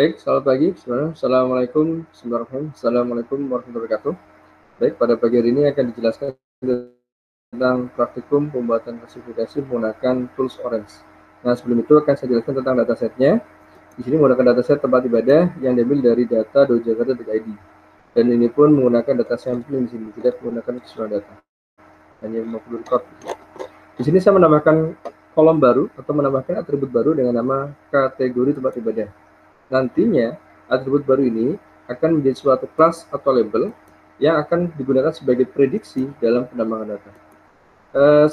Baik, selamat pagi. Assalamualaikum warahmatullahi wabarakatuh. Baik, pada pagi hari ini akan dijelaskan tentang praktikum pembuatan klasifikasi menggunakan tools Orange. Nah, sebelum itu akan saya jelaskan tentang datasetnya. Di sini menggunakan dataset tempat ibadah yang diambil dari data.jakarta.id. Dan ini pun menggunakan data sampling di sini, tidak menggunakan keseluruhan data. Hanya 50 record. Di sini saya menambahkan kolom baru atau menambahkan atribut baru dengan nama kategori tempat ibadah. Nantinya, atribut baru ini akan menjadi suatu kelas atau label yang akan digunakan sebagai prediksi dalam penambangan data.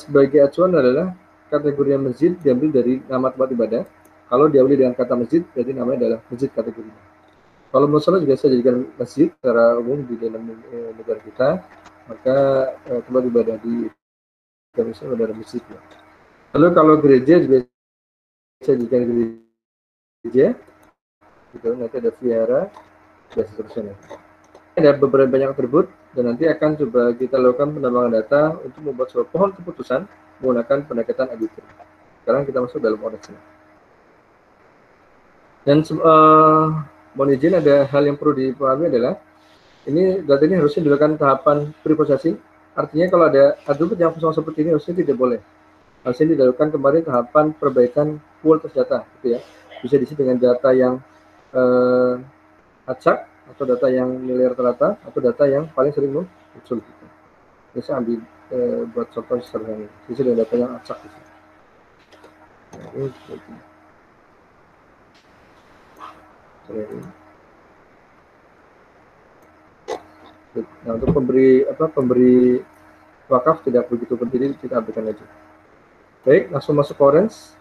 Sebagai acuan adalah kategori masjid diambil dari nama tempat ibadah. Kalau diawali dengan kata masjid, berarti namanya adalah masjid kategorinya. Kalau musola juga saya jadikan masjid secara umum di dalam negara kita, maka tempat ibadah di Indonesia adalah masjid. Lalu kalau gereja juga saya jadikan gereja, gitu. Nanti ada vihara dan seterusnya. Ada beberapa banyak atribut dan nanti akan coba kita lakukan penambangan data untuk membuat sebuah pohon keputusan menggunakan pendekatan arbiter. Sekarang kita masuk dalam Orange. Dan mohon izin, ada hal yang perlu dipahami adalah ini data ini harusnya dilakukan tahapan preprocessing. Artinya kalau ada atribut yang kosong seperti ini harusnya tidak boleh. Harusnya dilakukan kembali tahapan perbaikan pool test data, gitu ya. Bisa diisi dengan data yang acak atau data yang nilai rata-rata atau data yang paling sering muncul. Ini saya ambil buat contoh sederhana. Ini dengan data yang acak. Nah, ini seperti nah, untuk pemberi wakaf tidak begitu penting, kita ambilkan aja. Baik, langsung masuk ke Orange.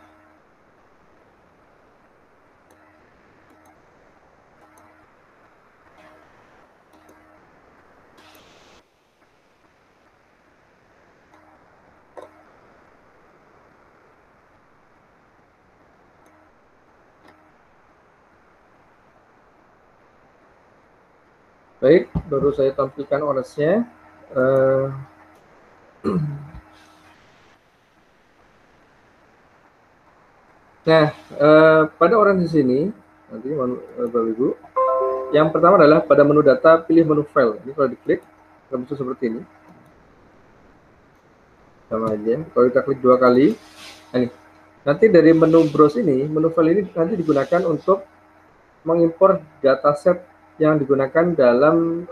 Baik, baru saya tampilkan Orange-nya. Nah, pada Orange di sini, nanti Bapak Ibu, yang pertama adalah pada menu data, pilih menu file. Ini kalau diklik, akan muncul seperti ini. Sama aja. Kalau kita klik 2 kali, nah ini. Nanti dari menu browse ini, menu file ini nanti digunakan untuk mengimpor dataset yang digunakan dalam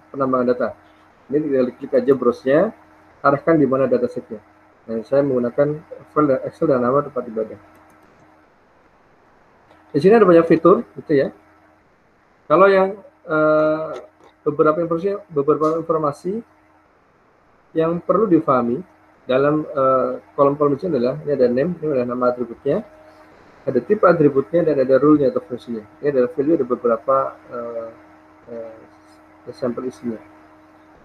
penambangan data. Ini tinggal klik aja browse-nya, arahkan di mana datasetnya. Nah, saya menggunakan file Excel dan nama tempat ibadah. Di sini ada banyak fitur, gitu ya. Kalau yang beberapa informasi yang perlu difahami dalam kolom-kolom ini adalah ini ada name, ini adalah nama atributnya, ada tipe atributnya, dan ada rule-nya atau fungsinya. Ini adalah value, ada beberapa sampel isinya.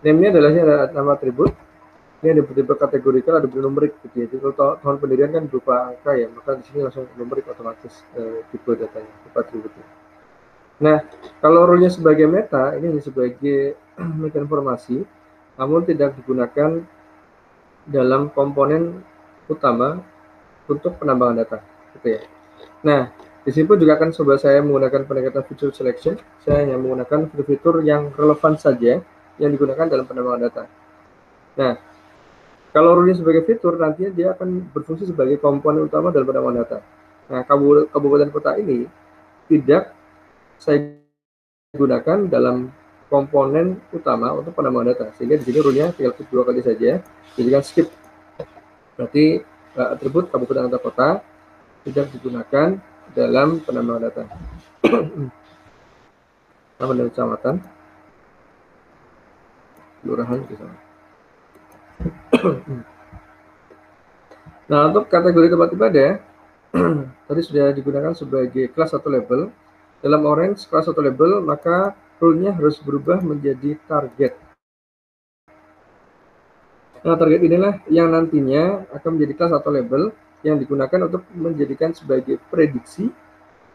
Name-nya adalah ini ada nama atribut. Ini ada tipe kategorikal, ada numerik gitu ya. Jadi kalau tahun pendirian kan berupa angka ya, maka di sini langsung numerik otomatis tipe datanya, tipe atributnya. Nah, kalau role-nya sebagai meta, ini sebagai meta informasi, namun tidak digunakan dalam komponen utama untuk penambangan data, gitu ya. Nah, di sini pun juga akan coba saya menggunakan pendekatan feature selection. Saya hanya menggunakan fitur-fitur yang relevan saja yang digunakan dalam penambangan data. Nah, kalau role-nya sebagai fitur, nantinya dia akan berfungsi sebagai komponen utama dalam penambangan data. Nah, kabupaten kota ini tidak saya gunakan dalam komponen utama untuk penambangan data, sehingga di sini rule-nya tinggal klik 2 kali saja, jadikan skip. Berarti atribut kabupaten atau kota tidak digunakan dalam penambangan data. Nama dan kecamatan, kelurahan gitu. Nah, untuk kategori tempat ibadah tadi sudah digunakan sebagai kelas atau label. Dalam Orange, kelas atau label, maka rule-nya harus berubah menjadi target. Nah, target inilah yang nantinya akan menjadi kelas atau label yang digunakan untuk menjadikan sebagai prediksi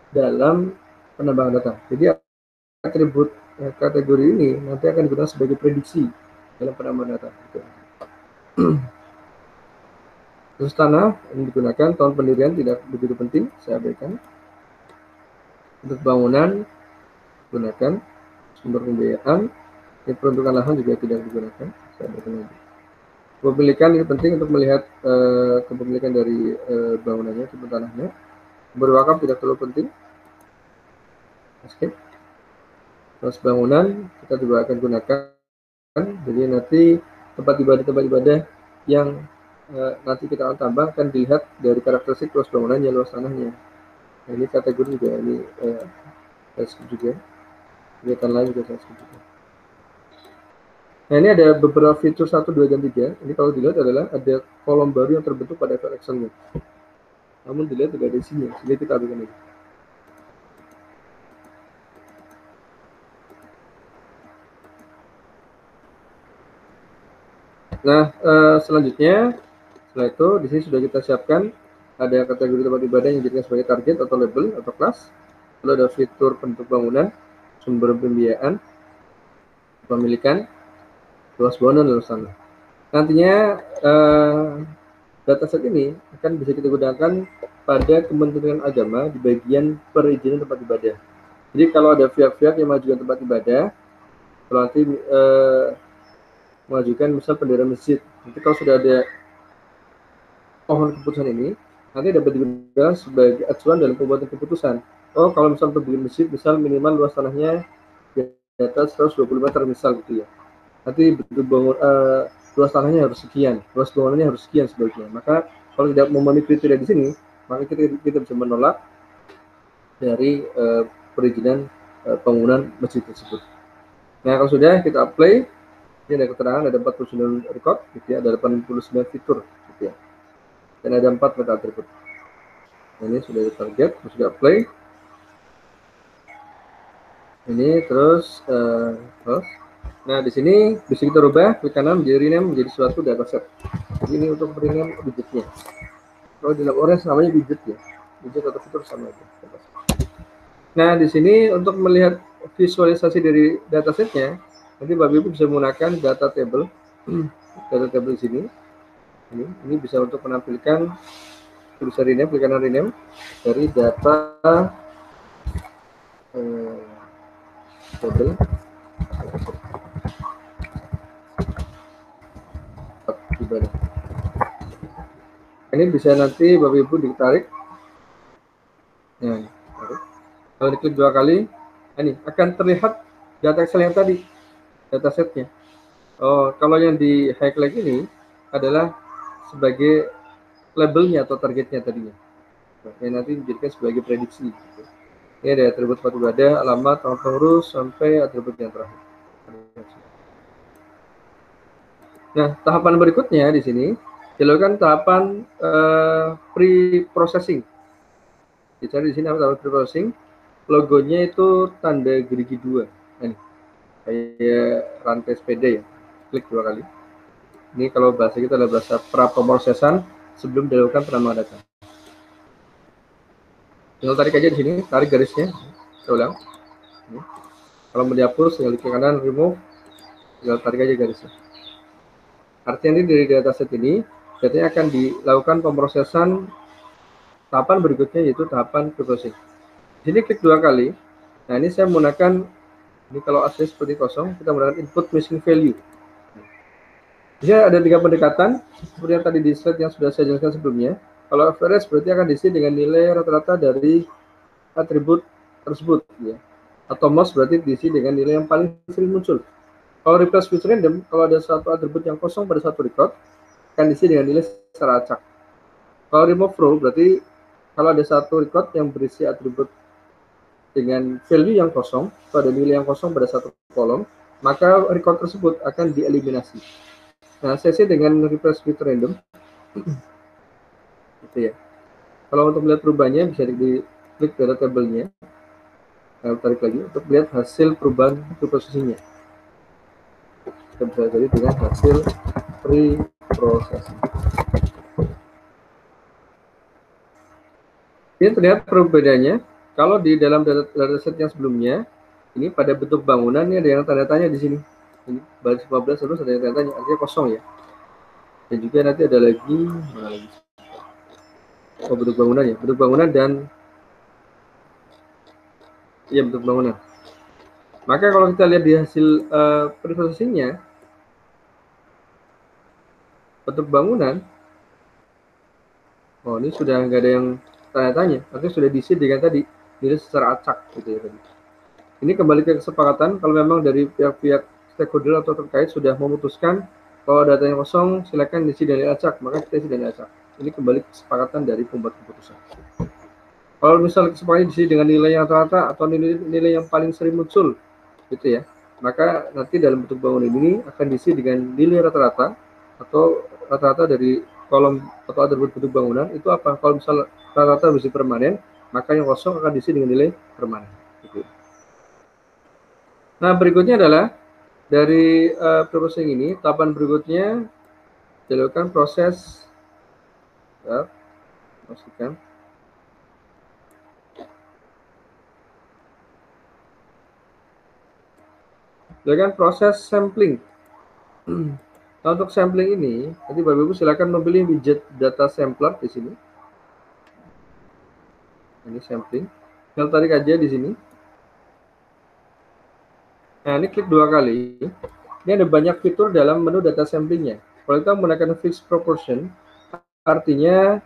dalam penambangan data. Jadi atribut kategori ini nanti akan digunakan sebagai prediksi dalam penambangan data. Terus tanah yang digunakan tahun pendirian tidak begitu penting, saya abaikan. Untuk bangunan gunakan, sumber pembiayaan, peruntukan lahan juga tidak digunakan. Kepemilikan ini penting untuk melihat kepemilikan dari bangunannya, tipe tanahnya. Berwakaf tidak terlalu penting. Oke. Terus bangunan kita juga akan gunakan, jadi nanti tempat ibadah yang nanti kita akan tambah akan dilihat dari karakteristik luas bangunannya, luas tanahnya. Nah, ini kategori juga, ini saya juga. Kegiatan lain juga saya juga. Nah, ini ada beberapa fitur 1, 2, dan 3. Ini kalau dilihat adalah ada kolom baru yang terbentuk pada file Excel-nya. Namun dilihat tidak ada isinya, jadi kita ambilkan ini. Nah, selanjutnya, setelah itu di sini sudah kita siapkan ada kategori tempat ibadah yang dijadikan sebagai target atau label atau kelas. Lalu ada fitur bentuk bangunan, sumber pembiayaan, pemilikan, luas bangunan, luas tanah. Nantinya dataset ini akan bisa kita gunakan pada Kementerian Agama di bagian perizinan tempat ibadah. Jadi kalau ada pihak-pihak yang mengajukan tempat ibadah, kalau nanti mengajukan misal bendera masjid, nanti kalau sudah ada mohon keputusan ini, nanti dapat digunakan sebagai acuan dalam pembuatan keputusan. Oh, kalau misal untuk bikin masjid, misal minimal luas tanahnya di atas 120 meter misal gitu ya. Nanti bangun luas tanahnya harus sekian, luas bangunannya harus sekian sebaiknya. Maka kalau tidak memenuhi kriteria di sini, maka kita bisa menolak dari perizinan bangunan masjid tersebut. Nah, kalau sudah kita apply, ini ada keterangan ada 49 record, gitu ya, ada 89 fitur, gitu ya, dan ada 4 meta atribut. Nah, ini sudah target, sudah apply. Ini terus nah di sini bisa kita rubah, klik kanan menjadi rename menjadi suatu dataset. Jadi ini untuk rename widgetnya. Kalau di dalam orange namanya widget ya, widget atau fitur sama aja. Nah di sini untuk melihat visualisasi dari datasetnya, nanti Bapak Ibu bisa menggunakan data table, data table di sini. Ini bisa untuk menampilkan bisa rename, klik kanan rename dari data table. Ini bisa nanti Bapak Ibu ditarik. Nah, kalau diklik 2 kali, ini akan terlihat data Excel yang tadi, datasetnya. Oh, kalau yang di highlight ini adalah sebagai labelnya atau targetnya tadinya. Yang nanti dijadikan sebagai prediksi. Ini ada atribut tempat ibadah, alamat, nomor pengurus, sampai atribut yang terakhir. Nah, tahapan berikutnya di sini dilakukan tahapan pre-processing. Jadi di sini apa tahapan pre-processing? Logonya itu tanda gerigi 2. Nah, ini kayak rantai sepeda ya. Klik 2 kali. Ini kalau bahasa kita adalah bahasa pra-pemrosesan sebelum dilakukan penambahan data. Tinggal tarik aja di sini, tarik garisnya. Saya ulang. Ini. Kalau mau dihapus, tinggal klik kanan, remove. Tinggal tarik aja garisnya. Artinya ini dari dataset ini, datanya akan dilakukan pemrosesan tahapan berikutnya yaitu tahapan pre-processing. Di sini klik 2 kali. Nah, ini saya menggunakan, ini kalau asli seperti kosong, kita menggunakan input missing value. Jadi ada 3 pendekatan, seperti yang tadi di slide yang sudah saya jelaskan sebelumnya. Kalau average berarti akan diisi dengan nilai rata-rata dari atribut tersebut, ya. Atau most berarti diisi dengan nilai yang paling sering muncul. Kalau replace with random, kalau ada satu atribut yang kosong pada satu record, akan diisi dengan nilai secara acak. Kalau remove row berarti kalau ada satu record yang berisi atribut dengan value yang kosong, atau ada nilai yang kosong pada satu kolom, maka record tersebut akan dieliminasi. Nah, sesi dengan replace with random, gitu ya. Kalau untuk melihat perubahannya bisa diklik data table-nya. Nah, tarik lagi untuk melihat hasil perubahan pre-processing-nya. Kita bisa jadi dengan hasil pre-processing. Ini terlihat perbedaannya. Kalau di dalam dataset yang sebelumnya, ini pada bentuk bangunan ini ada yang tanda tanya di sini. Ini baris 15 terus ada yang tanda tanya, artinya kosong ya. Dan juga nanti ada lagi bentuk bangunan ya, bentuk bangunan dan Iya, bentuk bangunan. Maka kalau kita lihat di hasil preprocessingnya, bentuk bangunan, oh ini sudah nggak ada yang tanya-tanya, artinya sudah diisi dengan tadi nilai secara acak gitu ya tadi. Ini kembali ke kesepakatan, kalau memang dari pihak-pihak stakeholder atau terkait sudah memutuskan kalau datanya kosong, silakan diisi dengan acak, maka kita isi dengan acak. Ini kembali ke kesepakatan dari pembuat keputusan. Kalau misalnya kesepakatan diisi dengan nilai yang rata atau nilai yang paling sering muncul, gitu ya, maka nanti dalam bentuk bangunan ini akan diisi dengan nilai rata-rata atau rata-rata dari kolom atau atribut bentuk bangunan itu apa? Kalau misalnya rata-rata bersih permanen, maka yang kosong akan diisi dengan nilai permanen. Gitu. Nah, berikutnya adalah dari processing ini, tahapan berikutnya dilakukan proses, ya, pastikan. Dilakukan proses sampling. Nah, untuk sampling ini, nanti Bapak Ibu silakan memilih widget data sampler di sini. Ini sampling. Tinggal tarik aja di sini. Nah, ini klik 2 kali. Ini ada banyak fitur dalam menu data samplingnya. Kalau kita menggunakan fixed proportion, artinya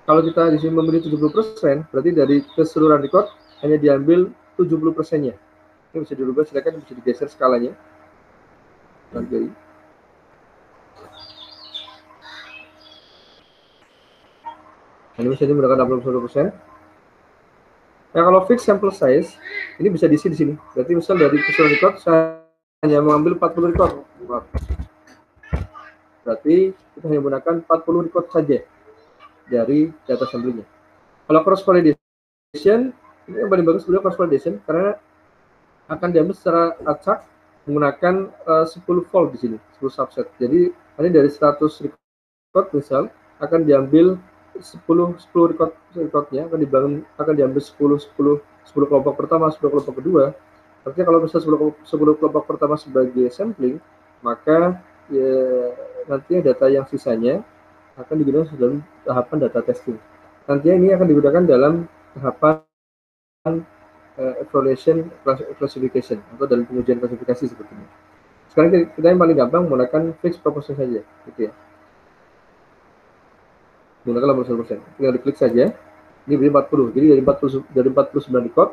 kalau kita di sini memilih 70%, berarti dari keseluruhan record hanya diambil 70%-nya. Ini bisa dirubah, silakan bisa digeser skalanya. Nanti. Ini bisa menggunakan 61%. Nah, kalau fixed sample size, ini bisa diisi di sini. Berarti misal dari keseluruhan record saya hanya mengambil 40 record. Berarti kita hanya menggunakan 40 record saja dari data samplingnya. Kalau cross validation, ini yang paling bagus beliau cross validation karena akan diambil secara acak menggunakan 10 fold di sini, 10 subset. Jadi ini dari 100 record misal akan diambil 10 recordnya akan diambil 10 kelompok pertama, 10 kelompok kedua. Artinya kalau misalnya 10 kelompok pertama sebagai sampling, maka ya, nantinya data yang sisanya akan digunakan dalam tahapan data testing. Nantinya ini akan digunakan dalam tahapan evaluation classification atau dalam pengujian klasifikasi seperti ini. Sekarang kita yang paling gampang menggunakan fixed proportion saja, gitu ya. Menggunakan 80%. Tinggal diklik saja. Ini beri 40. Jadi dari 49 record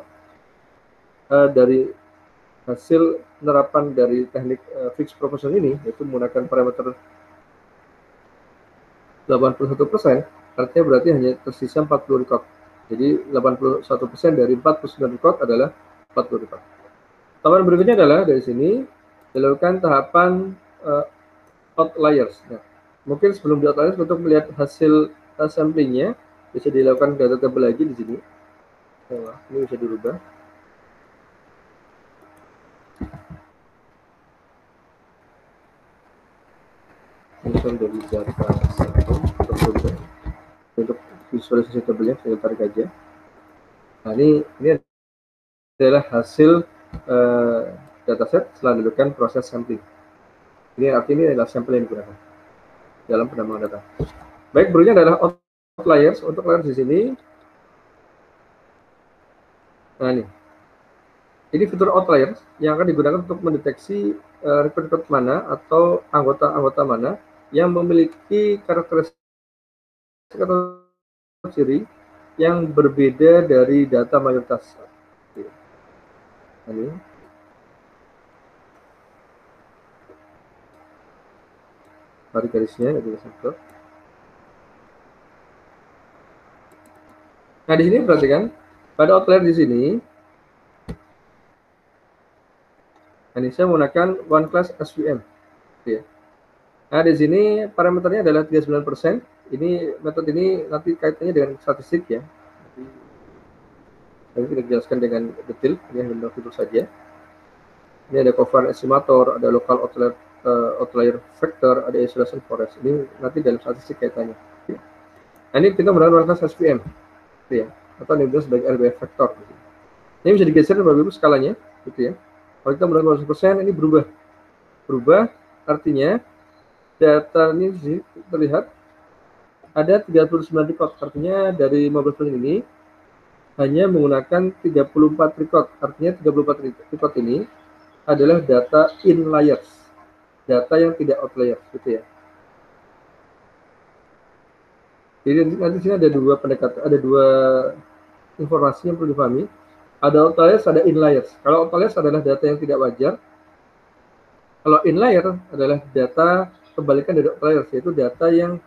dari hasil penerapan dari teknik fixed proportion ini yaitu menggunakan parameter 81%, artinya berarti hanya tersisa 40 record. Jadi 81% dari 49 record adalah 40 record. Tahapan berikutnya adalah dari sini dilakukan tahapan outliers. Nah, mungkin sebelum di outliers untuk melihat hasil samplingnya bisa dilakukan data table lagi di sini. Nah, ini bisa dirubah. Misal dari data untuk visualisasi tabelnya saya tarik aja. Nah, ini adalah hasil dataset setelah dilakukan proses sampling. Ini artinya ini adalah sampel yang digunakan dalam penambangan data. Baik, berikutnya adalah outliers. Untuk outliers di sini, nah ini fitur outliers yang akan digunakan untuk mendeteksi record mana atau anggota-anggota mana yang memiliki karakteristik atau ciri yang berbeda dari data mayoritas. Ini tarik garisnya, jadi sampel. Nah, di sini perhatikan pada outlier di sini, ini saya menggunakan one class SVM. Ya. Nah, di sini parameternya adalah 39%. Ini metode ini nanti kaitannya dengan statistik ya. Nanti kita jelaskan dengan detail, ini hanya fitur saja. Ini ada covariance estimator, ada local outlier factor, ada isolation forest. Ini nanti dalam statistik kaitannya. Nah, ini kita menggunakan one class SVM, ya, atau disebut sebagai RBF factor. Ini bisa digeser Bapak Ibu skalanya, gitu ya. Kalau kita menggunakan 100%, ini berubah, artinya data ini terlihat ada 39 record, artinya dari 15% ini hanya menggunakan 34 record. Artinya 34 record ini adalah data inliers, data yang tidak outliers, gitu ya. Jadi nanti sini ada dua pendekatan, ada dua informasi yang perlu dipahami. Ada outliers, ada inliers. Kalau outliers adalah data yang tidak wajar. Kalau inlier adalah data kebalikan dari outliers, yaitu data yang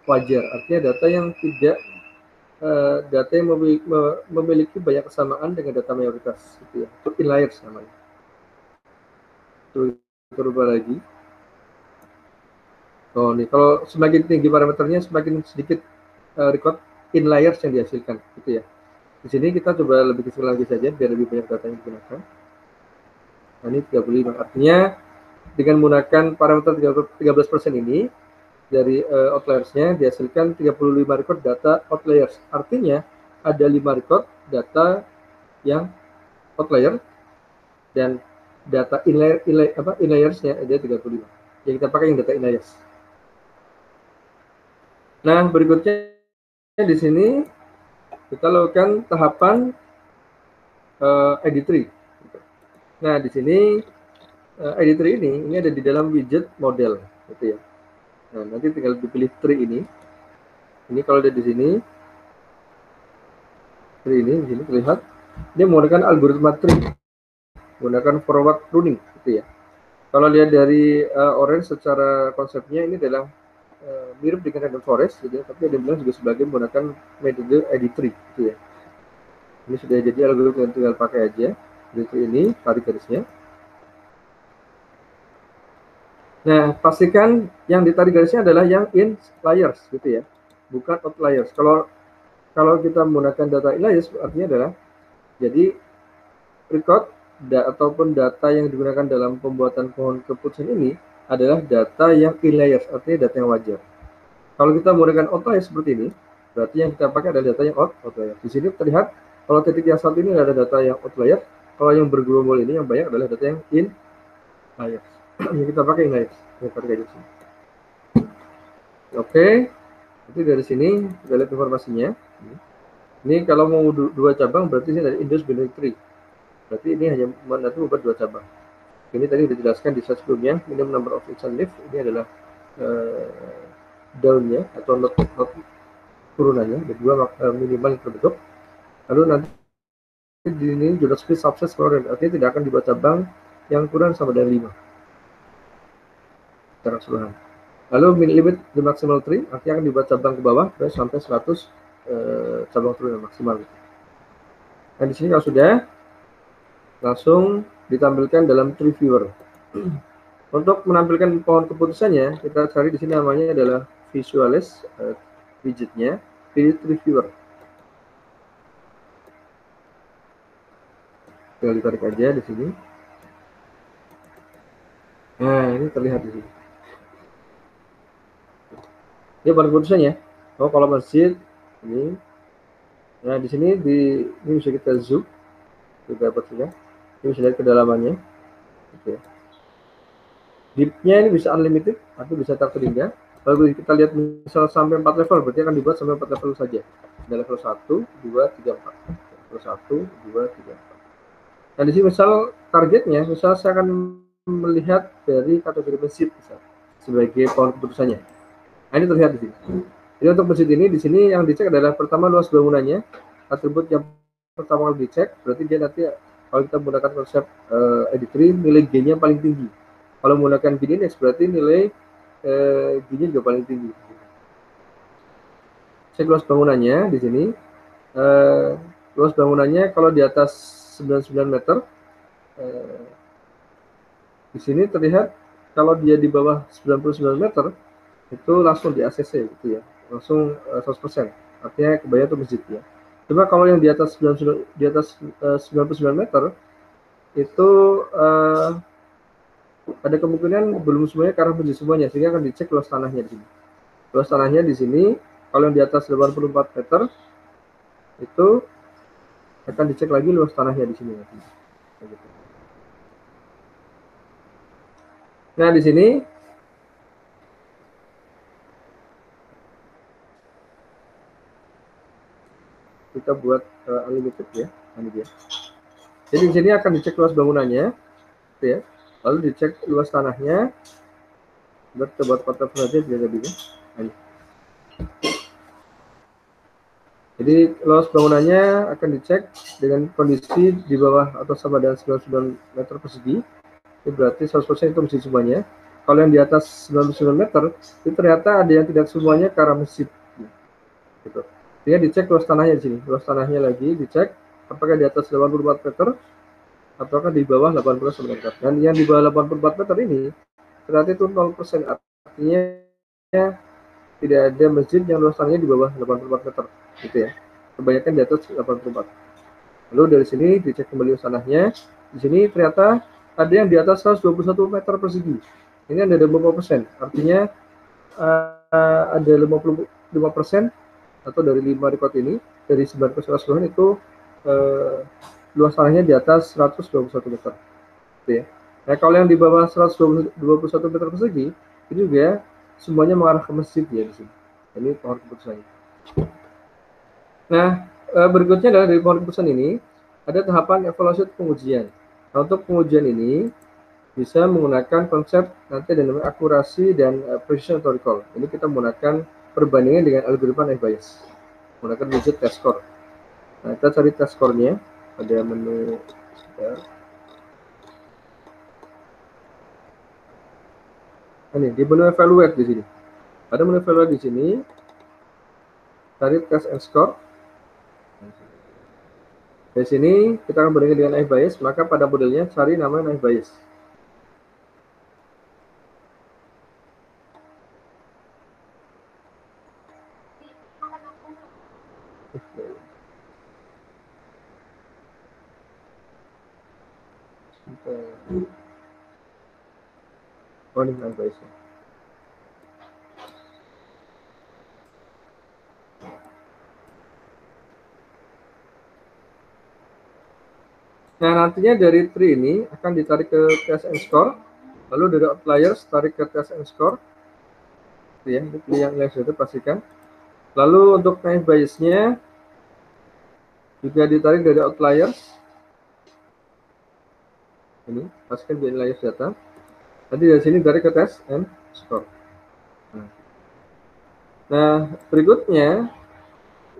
wajar. Artinya data yang tidak data yang memiliki banyak kesamaan dengan data mayoritas, gitu ya. Itu inliers namanya. Coba lagi. Oh, nih kalau semakin tinggi parameternya, semakin sedikit record inliers yang dihasilkan, gitu ya. Di sini kita coba lebih kecil lagi saja biar lebih banyak data yang digunakan. Nah, ini 35. Artinya dengan menggunakan parameter 13% ini dari outliersnya dihasilkan 35 record data outliers. Artinya ada 5 record data yang outlier dan data inliers-nya ada 35. Yang kita pakai yang data inliers. Nah, berikutnya di sini kita lakukan tahapan ID3. Nah, di sini ID3 ini ada di dalam widget model, gitu ya. Nah, nanti tinggal dipilih tree ini. Ini kalau ada di sini, tree ini di sini terlihat dia menggunakan algoritma tree, menggunakan forward pruning, gitu ya. Kalau lihat dari orange secara konsepnya ini adalah mirip dengan random forest, gitu ya, tapi ada bilang juga sebagai menggunakan metode ID3, gitu ya. Ini sudah jadi algoritma yang tinggal pakai aja. ID3 ini tarik garisnya. Nah, pastikan yang ditarik garisnya adalah yang inliers, gitu ya, bukan outliers. Kalau kita menggunakan data inliers, artinya adalah jadi record ataupun data yang digunakan dalam pembuatan pohon keputusan ini adalah data yang inliers, artinya data yang wajar. Kalau kita menggunakan outliers seperti ini, berarti yang kita pakai adalah data yang outlier. Di sini terlihat kalau titik yang satu ini ada data yang outlier, kalau yang bergerombol ini yang banyak adalah data yang inliers. Yang kita pakai inliers. Oke, itu dari sini kita lihat informasinya. Ini kalau mau dua cabang berarti ini dari Indus Binary Tree. Berarti ini hanya nanti membuat dua cabang. Ini tadi sudah dijelaskan di slide sebelumnya. Minimum number of each leaf ini adalah daunnya atau not turunannya. Ada dua minimal yang terbentuk. Lalu nanti di ini juga split subset scorer. Artinya tidak akan dibuat cabang yang kurang sama dari 5 secara keseluruhan. Lalu limit the maximal tree artinya akan dibuat cabang ke bawah sampai 100 cabang turunan maksimal. Nah, di sini kalau sudah langsung ditampilkan dalam tree viewer. Untuk menampilkan pohon keputusannya, kita cari di sini namanya adalah visualize widgetnya, pilih tree viewer. Tinggal ditarik aja di sini. Nah, ini terlihat di sini. Ini pohon keputusannya. Oh, kalau masjid ini. Nah, di sini ini bisa kita zoom. Kita dapat juga. Ini bisa lihat kedalamannya. Oke. Deep-nya ini bisa unlimited atau bisa tak terhingga. Kalau kita lihat misal sampai 4 level, berarti akan dibuat sampai 4 level saja. Ada level 1, 2, 3, 4. Level 1, 2, 3, 4. Nah, di sini misal targetnya, misal saya akan melihat dari kategori masjid misal, sebagai pohon keputusannya. Nah, ini terlihat di sini. Jadi untuk masjid ini, di sini yang dicek adalah pertama luas bangunannya, atribut yang pertama kali dicek, berarti dia nanti kalau kita menggunakan konsep ID3, nilai G-nya paling tinggi. Kalau menggunakan BDNX berarti nilai G-nya juga paling tinggi. Cek luas bangunannya di sini. Luas bangunannya kalau di atas 99 meter, di sini terlihat kalau dia di bawah 99 meter itu langsung di ACC, gitu ya, langsung 100%. Artinya kebayang itu masjid ya. Cuma kalau yang di atas 99 meter itu ada kemungkinan belum semuanya karena masjid semuanya, sehingga akan dicek luas tanahnya di sini. Luas tanahnya di sini kalau yang di atas 84 meter itu akan dicek lagi luas tanahnya di sini. Nah, di sini kita buat unlimited ya. Ini dia. Jadi di sini akan dicek luas bangunannya, gitu ya. Lalu dicek luas tanahnya. Buat kota saja tidak lebih. Jadi luas bangunannya akan dicek dengan kondisi di bawah atau sama dengan 99 meter persegi. Itu berarti 100% itu masjid semuanya. Kalau yang di atas 99 meter, itu ternyata ada yang tidak semuanya ke arah masjid. Gitu. Dia dicek luas tanahnya di sini. Luas tanahnya lagi dicek apakah di atas 84 meter ataukah di bawah 89 meter. Dan yang di bawah 84 meter ini ternyata itu 0%. Artinya tidak ada masjid yang luas tanahnya di bawah 84 meter. Gitu ya. Kebanyakan di atas 84. Lalu dari sini dicek kembali luas tanahnya. Di sini ternyata ada yang di atas 121 meter persegi. Ini ada 50%. Artinya ada 55% atau dari 5 record ini, dari 9 keseluruhan itu luas tanahnya di atas 121 meter. Gitu ya. Nah, kalau yang di bawah 121 meter persegi, ini juga semuanya mengarah ke masjid ya di sini. Ini pohon keputusannya. Nah, berikutnya adalah dari pohon keputusan ini, ada tahapan evaluasi pengujian. Nah, untuk pengujian ini bisa menggunakan konsep nanti ada namanya akurasi dan precision atau recall. Ini kita menggunakan perbandingan dengan algoritma naive Bayes, menggunakan widget test score. Nah, kita cari test score-nya pada menu ini di menu evaluate di sini. Pada menu evaluate di sini, cari test and score. Di sini kita akan bandingkan dengan naive Bayes, maka pada modelnya cari nama naive Bayes. Oh, ini naive Bayes. Nah, nantinya dari tree ini akan ditarik ke test and score, lalu dari outliers tarik ke test and score, ya, ini yang sudah pastikan. Lalu untuk naive Bayes-nya juga ditarik dari outliers, ini pastikan di outliers data. Nanti dari sini tarik ke test and score. Nah, berikutnya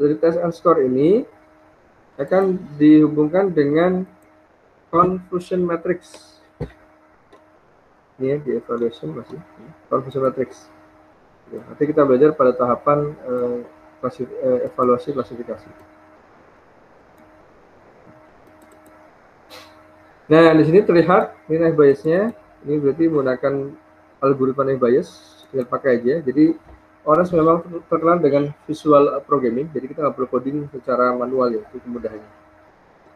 dari test and score ini akan dihubungkan dengan confusion matrix. Ini ya, di evaluation masih confusion matrix. Ya, nanti kita belajar pada tahapan evaluasi klasifikasi. Nah, di sini terlihat ini naive Bayes-nya. Ini berarti menggunakan algoritma naive Bayes, tinggal pakai aja. Jadi ORES memang terkenal dengan visual programming, jadi kita nggak perlu coding secara manual ya, itu kemudahannya.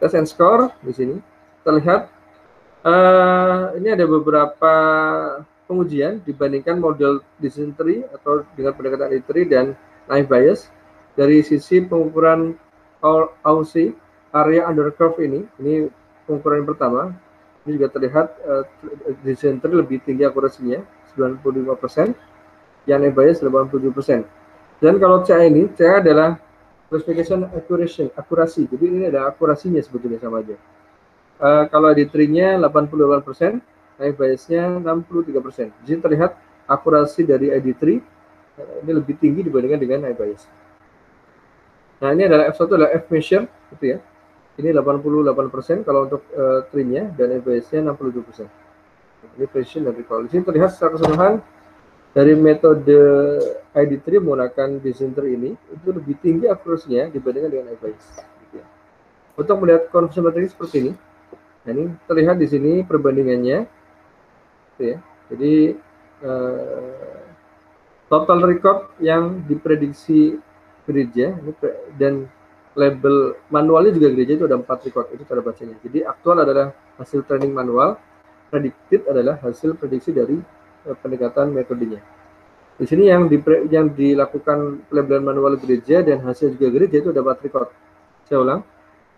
Test and score di sini terlihat ini ada beberapa pengujian dibandingkan model decision tree atau dengan pendekatan ID tree dan naive Bayes dari sisi pengukuran AUC area under curve ini pengukuran yang pertama. Ini juga terlihat decision tree lebih tinggi akurasinya 95%, yang naive Bayes 87%. Dan kalau CA ini, CA adalah classification akurasi. Jadi ini ada akurasinya sebetulnya sama aja. Kalau di tree-nya 88%, naive Bayes-nya 63%. Di sini terlihat akurasi dari ID tree ini lebih tinggi dibandingkan dengan naive Bayes. Nah, ini adalah F1 adalah F measure gitu ya. Ini 88% kalau untuk tree-nya dan naive Bayes-nya 62%. Ini precision dan recall. Di sini terlihat secara keseluruhan dari metode ID tree menggunakan decision tree ini itu lebih tinggi akurasinya dibandingkan dengan naive Bayes. Gitu ya. Untuk melihat confusion matrix seperti ini, nah ini terlihat di sini perbandingannya, gitu ya. Jadi total record yang diprediksi gereja dan label manualnya juga gereja itu ada 4 record, itu cara bacanya. Jadi aktual adalah hasil training manual, predicted adalah hasil prediksi dari pendekatan metodenya. Di sini yang dilakukan pelabelan manual gereja dan hasil juga gereja itu ada 4 record. Saya ulang,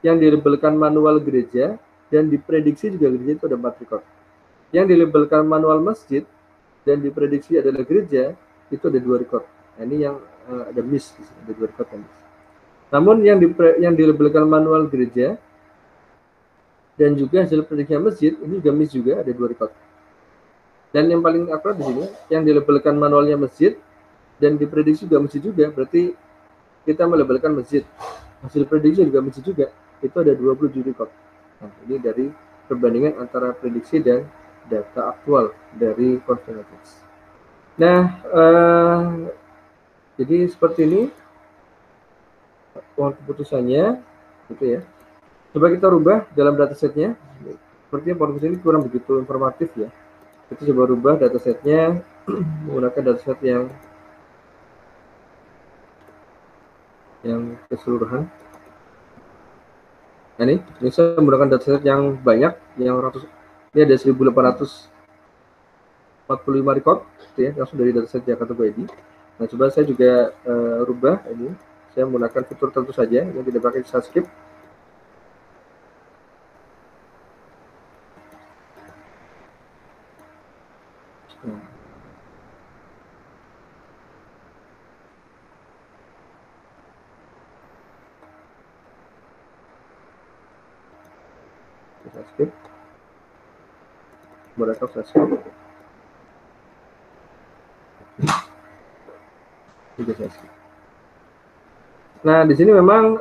yang dilabelkan manual gereja dan diprediksi juga gereja itu ada 4 record. Yang dilabelkan manual masjid dan diprediksi adalah gereja itu ada 2 record. Nah, ini yang ada miss, ada 2 record yang miss. Namun yang dilabelkan manual gereja dan juga hasil prediksinya masjid ini juga miss juga, ada 2 record. Dan yang paling akurat di sini yang dilabelkan manualnya masjid dan diprediksi juga masjid juga, berarti kita melabelkan masjid, hasil prediksi juga masjid juga, itu ada 27 record. Nah, ini dari perbandingan antara prediksi dan data aktual dari Confinatrix. Nah, jadi seperti ini uang keputusannya, gitu ya. Coba kita rubah dalam datasetnya. Sepertinya podcast ini kurang begitu informatif ya. Kita coba rubah datasetnya menggunakan dataset yang keseluruhan. Nah, ini saya menggunakan dataset yang banyak, yang ini ada 1845 record, gitu ya, langsung dari dataset Jakarta ID. Nah, coba saya juga rubah ini. Saya menggunakan fitur tentu saja yang tidak pakai subscript. Subscript. Mereka subscript. Nah, di sini memang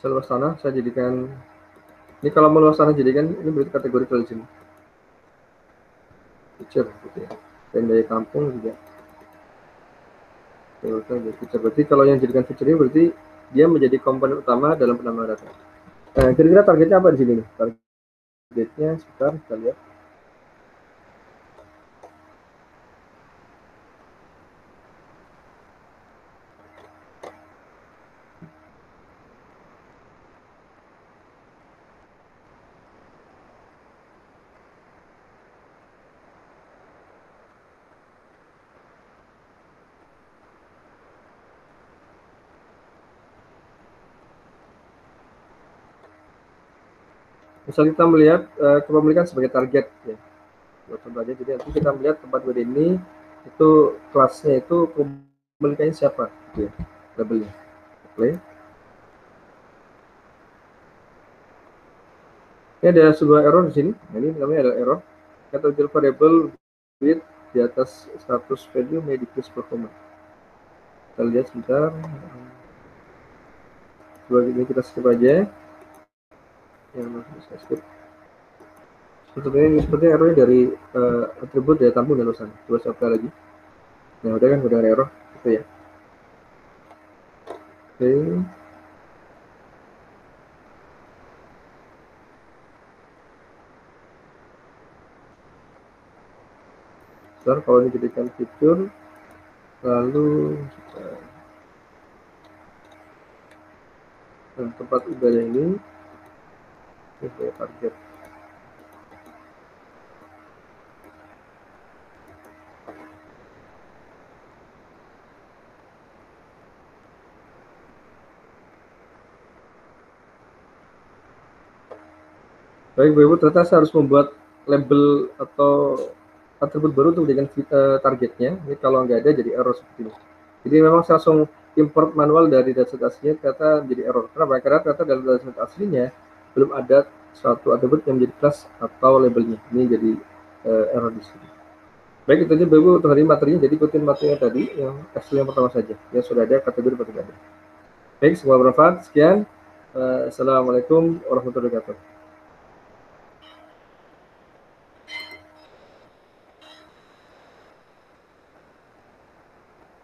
luas tanah saya jadikan ini, kalau mau luas tanah jadikan ini berarti kategori religion feature gitu ya, dan daya kampung juga feature. Berarti kalau yang jadikan feature ini berarti dia menjadi komponen utama dalam penambahan data. Kira-kira targetnya apa di sini nih? Targetnya sekitar, kita lihat. Misal kita melihat kepemilikan sebagai target ya. Coba aja, jadi nanti kita melihat tempat WD ini itu kelasnya itu kepemilikannya siapa gitu ya, labelnya. Play. Ini ada sebuah error di sini. Nah, ini namanya adalah error. Category variable with di atas status value may decrease performance. Kita lihat sebentar. Coba ini kita skip aja. Yang masih bisa skip. Sepertinya errornya dari atribut daya tampung dan urusan. Coba saya apply lagi. Nah, udah kan, udah ada error gitu ya. Oke. Sekarang kalau dijadikan fitur, lalu tempat ibadah ini sebagai target. Baik, Bapak Ibu, ternyata saya harus membuat label atau atribut baru untuk dengan targetnya. Ini kalau nggak ada jadi error seperti ini. Jadi memang saya langsung import manual dari dataset aslinya, ternyata jadi error. Kenapa? Karena ternyata dalam dataset aslinya belum ada suatu atribut yang menjadi kelas atau labelnya. Ini jadi error di sini. Baik, itu aja Bapak Ibu untuk hari materinya. Jadi ikutin materinya tadi, yang Excel yang pertama saja. Ya, sudah ada kategori atau tidak ada. Baik, semoga bermanfaat. Sekian. Assalamualaikum warahmatullahi wabarakatuh.